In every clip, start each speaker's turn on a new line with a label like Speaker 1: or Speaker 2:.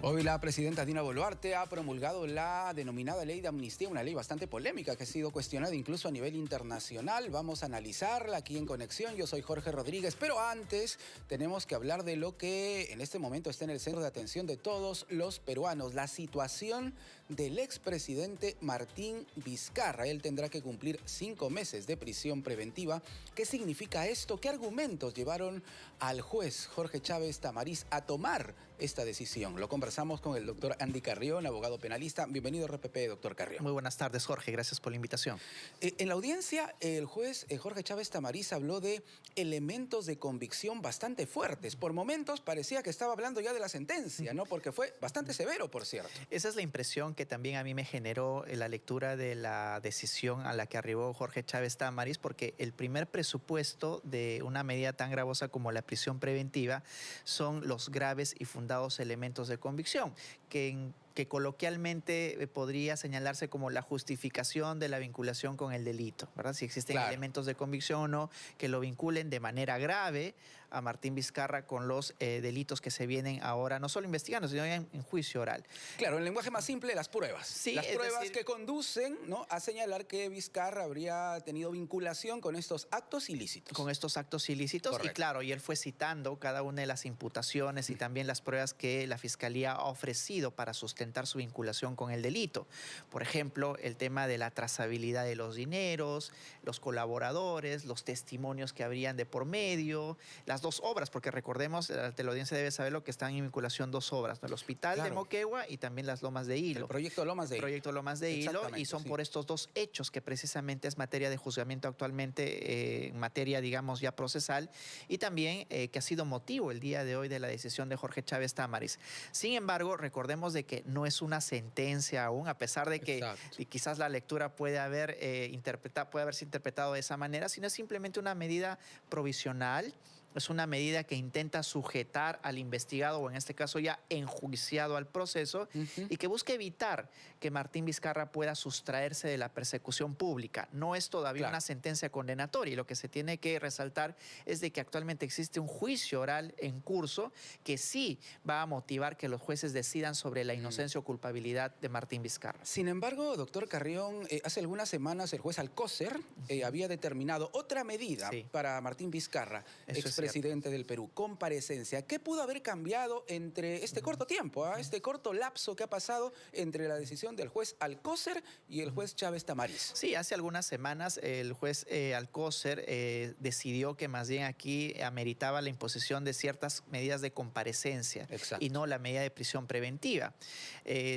Speaker 1: Hoy la presidenta Dina Boluarte ha promulgado la denominada ley de amnistía, una ley bastante polémica que ha sido cuestionada incluso a nivel internacional. Vamos a analizarla aquí en Conexión. Yo soy Jorge Rodríguez, pero antes tenemos que hablar de lo que en este momento está en el centro de atención de todos los peruanos, la situación del expresidente Martín Vizcarra. Él tendrá que cumplir 5 meses de prisión preventiva. ¿Qué significa esto? ¿Qué argumentos llevaron al juez Jorge Chávez Tamariz a tomar esta decisión? Lo conversamos con el doctor Andy Carrión, abogado penalista. Bienvenido a RPP, doctor Carrión.
Speaker 2: Muy buenas tardes, Jorge. Gracias por la invitación.
Speaker 1: En la audiencia, el juez Jorge Chávez Tamariz habló de elementos de convicción bastante fuertes. Por momentos parecía que estaba hablando ya de la sentencia, ¿no? Porque fue bastante severo, por cierto.
Speaker 2: Esa es la impresión que también a mí me generó la lectura de la decisión a la que arribó Jorge Chávez Tamariz, porque el primer presupuesto de una medida tan gravosa como la prisión preventiva son los graves y fundados elementos de convicción, que coloquialmente podría señalarse como la justificación de la vinculación con el delito, ¿verdad? Si existen elementos de convicción o no que lo vinculen de manera grave a Martín Vizcarra con los delitos que se vienen ahora, no solo investigando, sino en juicio oral.
Speaker 1: Claro, en lenguaje más simple, las pruebas. Sí, las pruebas que conducen, ¿no?, a señalar que Vizcarra habría tenido vinculación con estos actos ilícitos.
Speaker 2: Con estos actos ilícitos. Correcto. Y claro, y él fue citando cada una de las imputaciones y también las pruebas que la Fiscalía ha ofrecido para sustentar su vinculación con el delito. Por ejemplo, el tema de la trazabilidad de los dineros, los colaboradores, los testimonios que habrían de por medio, las 2 obras, porque recordemos, la teleaudiencia debe saber lo que están en vinculación 2 obras, ¿no? El hospital de Moquegua y también las Lomas de Hilo.
Speaker 1: El proyecto Lomas de Hilo.
Speaker 2: El proyecto Lomas de Hilo, y son por estos 2 hechos que precisamente es materia de juzgamiento actualmente, en materia, digamos, ya procesal, y también que ha sido motivo el día de hoy de la decisión de Jorge Chávez Tamariz. Sin embargo, recordemos de que no es una sentencia aún, a pesar de que quizás la lectura puede haberse interpretado de esa manera, sino es simplemente una medida provisional. Es una medida que intenta sujetar al investigado, o en este caso ya enjuiciado, al proceso, y que busca evitar que Martín Vizcarra pueda sustraerse de la persecución pública. No es todavía una sentencia condenatoria, y lo que se tiene que resaltar es de que actualmente existe un juicio oral en curso que sí va a motivar que los jueces decidan sobre la inocencia o culpabilidad de Martín Vizcarra.
Speaker 1: Sin embargo, doctor Carrión, hace algunas semanas el juez Alcócer había determinado otra medida para Martín Vizcarra, presidente del Perú, comparecencia. ¿Qué pudo haber cambiado entre este corto tiempo, este corto lapso que ha pasado entre la decisión del juez Alcócer y el juez Chávez Tamariz?
Speaker 2: Sí, hace algunas semanas el juez Alcócer decidió que más bien aquí ameritaba la imposición de ciertas medidas de comparecencia y no la medida de prisión preventiva.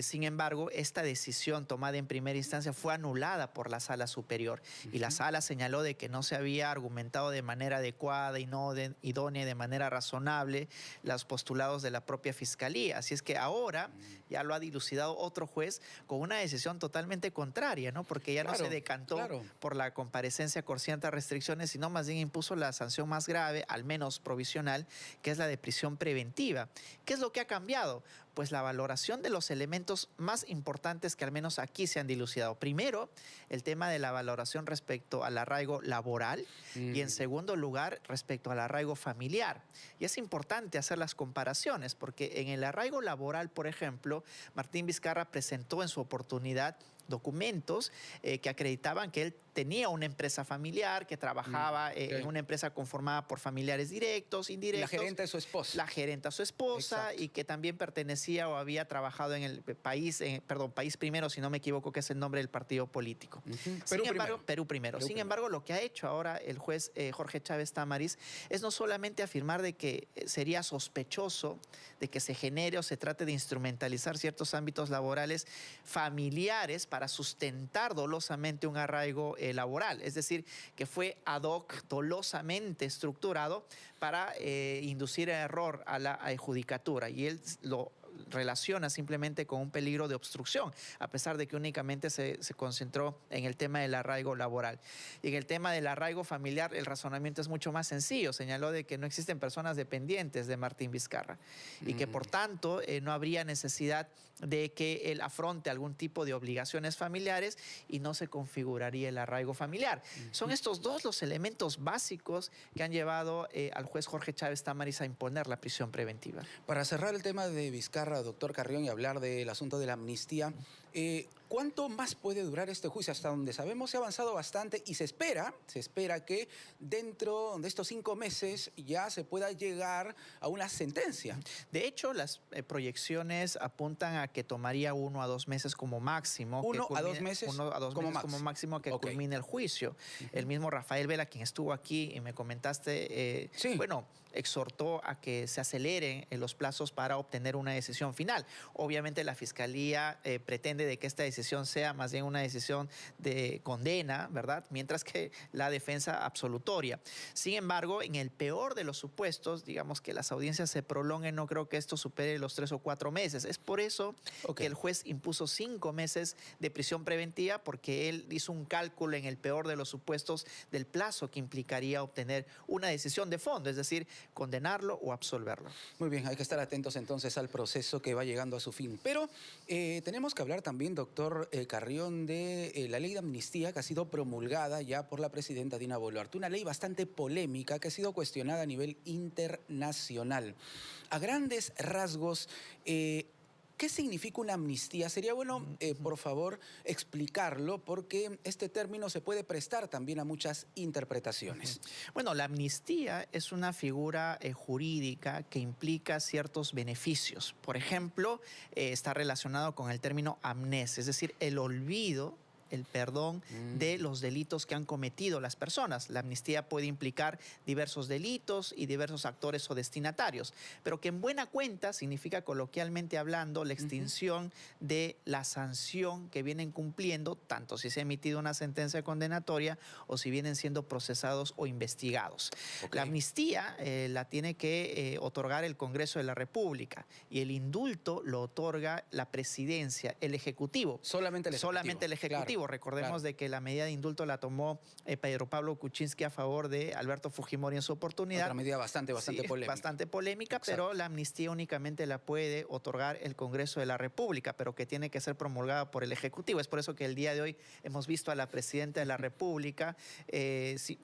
Speaker 2: Sin embargo, esta decisión tomada en primera instancia fue anulada por la Sala Superior y la Sala señaló de que no se había argumentado de manera adecuada y no idónea y de manera razonable los postulados de la propia Fiscalía. Así es que ahora ya lo ha dilucidado otro juez con una decisión totalmente contraria, ¿no? Porque ya no se decantó por la comparecencia con ciertas restricciones, sino más bien impuso la sanción más grave, al menos provisional, que es la de prisión preventiva. ¿Qué es lo que ha cambiado? Pues la valoración de los elementos más importantes que al menos aquí se han dilucidado. Primero, el tema de la valoración respecto al arraigo laboral y en segundo lugar, respecto al arraigo familiar. Y es importante hacer las comparaciones porque en el arraigo laboral, por ejemplo, Martín Vizcarra presentó en su oportunidad documentos que acreditaban que él tenía una empresa familiar, que trabajaba en una empresa conformada por familiares directos, indirectos.
Speaker 1: La gerenta de su esposa.
Speaker 2: La gerenta de su esposa y que también pertenecía o había trabajado en el país, País Primero, si no me equivoco, que es el nombre del partido político. Perú Primero. Sin embargo, lo que ha hecho ahora el juez Jorge Chávez Tamariz es no solamente afirmar de que sería sospechoso de que se genere o se trate de instrumentalizar ciertos ámbitos laborales familiares para sustentar dolosamente un arraigo laboral, es decir, que fue ad hoc, dolosamente estructurado para inducir error a la judicatura, y él lo relaciona simplemente con un peligro de obstrucción, a pesar de que únicamente se concentró en el tema del arraigo laboral. Y en el tema del arraigo familiar, el razonamiento es mucho más sencillo. Señaló de que no existen personas dependientes de Martín Vizcarra y que, por tanto, no habría necesidad de que él afronte algún tipo de obligaciones familiares y no se configuraría el arraigo familiar. Son estos dos los elementos básicos que han llevado al juez Jorge Chávez Tamariz a imponer la prisión preventiva.
Speaker 1: Para cerrar el tema de Vizcarra, finalizar, doctor Carrión, y hablar del asunto de la amnistía, ¿cuánto más puede durar este juicio? Hasta donde sabemos se ha avanzado bastante y se espera que dentro de estos 5 meses ya se pueda llegar a una sentencia.
Speaker 2: De hecho, las proyecciones apuntan a que tomaría 1 a 2 meses como máximo.
Speaker 1: 1 a 2 meses,
Speaker 2: como máximo que culmine el juicio. El mismo Rafael Vela, quien estuvo aquí y me comentaste,
Speaker 1: sí,
Speaker 2: bueno, exhortó a que se aceleren los plazos para obtener una decisión final. Obviamente la Fiscalía pretende de que esta decisión sea más bien una decisión de condena, ¿verdad? Mientras que la defensa absolutoria. Sin embargo, en el peor de los supuestos, digamos que las audiencias se prolonguen, no creo que esto supere los 3 o 4 meses. Es por eso que el juez impuso 5 meses de prisión preventiva, porque él hizo un cálculo en el peor de los supuestos del plazo que implicaría obtener una decisión de fondo, es decir, condenarlo o absolverlo.
Speaker 1: Muy bien, hay que estar atentos entonces al proceso que va llegando a su fin. Pero tenemos que hablar también, doctor Carrión, de la ley de amnistía que ha sido promulgada ya por la presidenta Dina Boluarte. Una ley bastante polémica que ha sido cuestionada a nivel internacional. A grandes rasgos, ¿qué significa una amnistía? Sería bueno, por favor, explicarlo, porque este término se puede prestar también a muchas interpretaciones.
Speaker 2: Bueno, la amnistía es una figura jurídica que implica ciertos beneficios. Por ejemplo, está relacionado con el término amnesia, es decir, el olvido, el perdón de los delitos que han cometido las personas. La amnistía puede implicar diversos delitos y diversos actores o destinatarios, pero que en buena cuenta significa, coloquialmente hablando, la extinción de la sanción que vienen cumpliendo, tanto si se ha emitido una sentencia condenatoria o si vienen siendo procesados o investigados. La amnistía la tiene que otorgar el Congreso de la República y el indulto lo otorga la Presidencia, el Ejecutivo.
Speaker 1: Solamente el Ejecutivo.
Speaker 2: Solamente el Ejecutivo. Claro. Recordemos de que la medida de indulto la tomó Pedro Pablo Kuczynski a favor de Alberto Fujimori en su oportunidad.
Speaker 1: Otra medida bastante polémica.
Speaker 2: Bastante polémica, pero la amnistía únicamente la puede otorgar el Congreso de la República, pero que tiene que ser promulgada por el Ejecutivo. Es por eso que el día de hoy hemos visto a la Presidenta de la República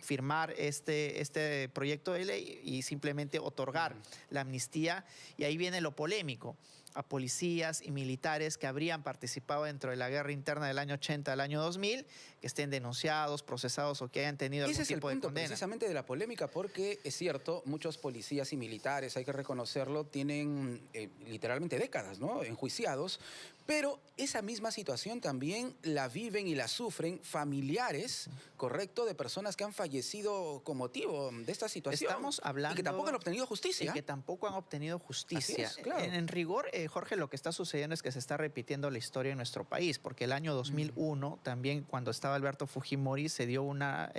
Speaker 2: firmar este proyecto de ley y simplemente otorgar la amnistía. Y ahí viene lo polémico. A policías y militares que habrían participado dentro de la guerra interna del año 80 al año 2000, que estén denunciados, procesados o que hayan tenido algún tipo de condena. Ese es el punto
Speaker 1: precisamente de la polémica, porque es cierto, muchos policías y militares, hay que reconocerlo, tienen literalmente décadas, ¿no?, enjuiciados, pero esa misma situación también la viven y la sufren familiares, ¿correcto?, de personas que han fallecido con motivo de esta situación.
Speaker 2: Estamos hablando...
Speaker 1: Y que tampoco han obtenido justicia.
Speaker 2: Y que tampoco han obtenido justicia.
Speaker 1: Así es, claro.
Speaker 2: En rigor, Jorge, lo que está sucediendo es que se está repitiendo la historia en nuestro país, porque el año 2001, también cuando estaba Alberto Fujimori, se dio una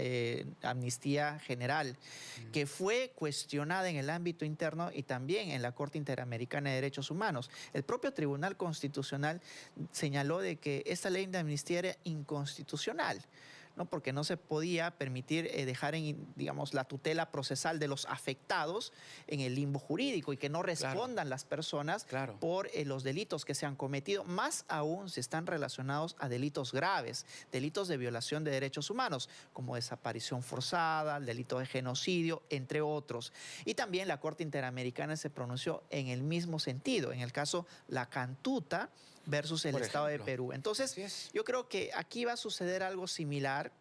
Speaker 2: amnistía general que fue cuestionada en el ámbito interno y también en la Corte Interamericana de Derechos Humanos. El propio Tribunal Constitucional señaló de que esta ley de amnistía era inconstitucional, ¿no?, porque no se podía permitir dejar digamos, la tutela procesal de los afectados en el limbo jurídico y que no respondan las personas por los delitos que se han cometido, más aún si están relacionados a delitos graves, delitos de violación de derechos humanos, como desaparición forzada, el delito de genocidio, entre otros. Y también la Corte Interamericana se pronunció en el mismo sentido, en el caso La Cantuta versus el Estado de Perú. Entonces, yo creo que aquí va a suceder algo similar.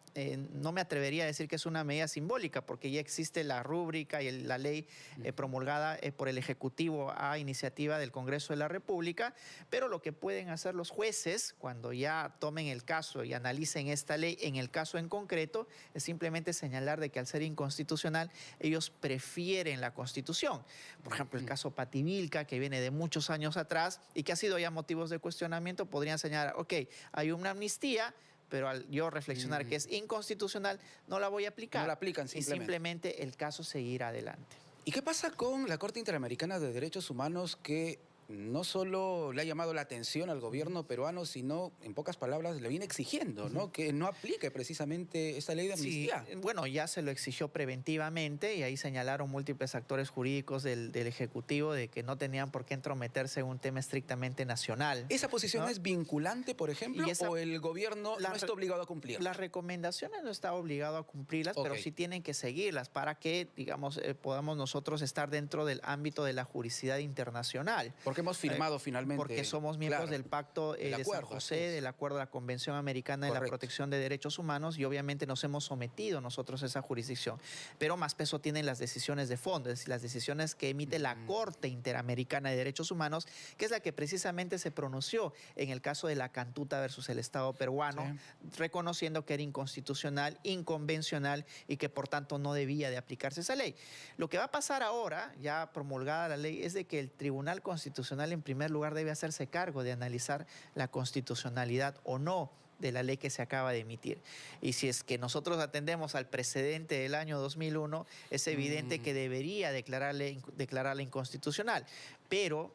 Speaker 2: No me atrevería a decir que es una medida simbólica, porque ya existe la rúbrica y la ley promulgada por el Ejecutivo a iniciativa del Congreso de la República, pero lo que pueden hacer los jueces cuando ya tomen el caso y analicen esta ley en el caso en concreto es simplemente señalar de que al ser inconstitucional ellos prefieren la Constitución. Por ejemplo, el caso Pativilca, que viene de muchos años atrás y que ha sido ya motivos de cuestionamiento, podrían señalar, ok, hay una amnistía, pero al yo reflexionar que es inconstitucional, no la voy a aplicar.
Speaker 1: No la aplican simplemente.
Speaker 2: Y simplemente el caso seguirá adelante.
Speaker 1: ¿Y qué pasa con la Corte Interamericana de Derechos Humanos, que no solo le ha llamado la atención al gobierno peruano, sino, en pocas palabras, le viene exigiendo, ¿no?, que no aplique precisamente esta ley de amnistía?
Speaker 2: Sí, bueno, ya se lo exigió preventivamente y ahí señalaron múltiples actores jurídicos del Ejecutivo de que no tenían por qué entrometerse en un tema estrictamente nacional.
Speaker 1: ¿Esa posición es vinculante, por ejemplo, o el gobierno no está obligado a cumplirla?
Speaker 2: Las recomendaciones no está obligado a cumplirlas, pero sí tienen que seguirlas para que, digamos, podamos nosotros estar dentro del ámbito de la juridicidad internacional.
Speaker 1: Porque Porque hemos firmado finalmente.
Speaker 2: Porque somos miembros del Pacto de San José, del Acuerdo de la Convención Americana de la Protección de Derechos Humanos, y obviamente nos hemos sometido nosotros a esa jurisdicción. Pero más peso tienen las decisiones de fondo, es decir, las decisiones que emite la Corte Interamericana de Derechos Humanos, que es la que precisamente se pronunció en el caso de la Cantuta versus el Estado peruano, reconociendo que era inconstitucional, inconvencional y que por tanto no debía de aplicarse esa ley. Lo que va a pasar ahora, ya promulgada la ley, es de que el Tribunal Constitucional en primer lugar debe hacerse cargo de analizar la constitucionalidad o no de la ley que se acaba de emitir. Y si es que nosotros atendemos al precedente del año 2001, es evidente que debería declararla inconstitucional. Pero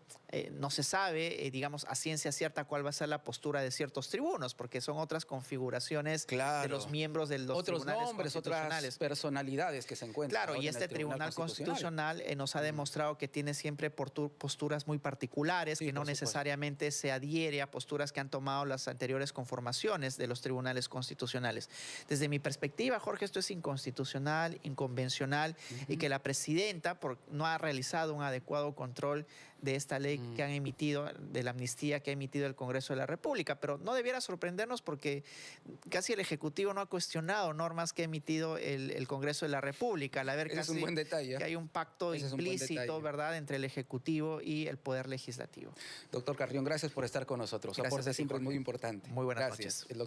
Speaker 2: no se sabe, digamos, a ciencia cierta cuál va a ser la postura de ciertos tribunos, porque son otras configuraciones de los miembros de los tribunales constitucionales.
Speaker 1: Otras personalidades que se encuentran.
Speaker 2: Claro, y este Tribunal Constitucional nos ha demostrado que tiene siempre posturas muy particulares, que no necesariamente se adhiere a posturas que han tomado las anteriores conformaciones de los tribunales constitucionales. Desde mi perspectiva, Jorge, esto es inconstitucional, inconvencional, y que la presidenta no ha realizado un adecuado control de esta ley que han emitido, de la amnistía que ha emitido el Congreso de la República. Pero no debiera sorprendernos porque casi el Ejecutivo no ha cuestionado normas que ha emitido el Congreso de la República. Al haber casi que hay un pacto implícito, ¿verdad?, entre el Ejecutivo y el Poder Legislativo.
Speaker 1: Doctor Carrión, gracias por estar con nosotros. Su aporte siempre es muy importante.
Speaker 2: Muy buenas noches.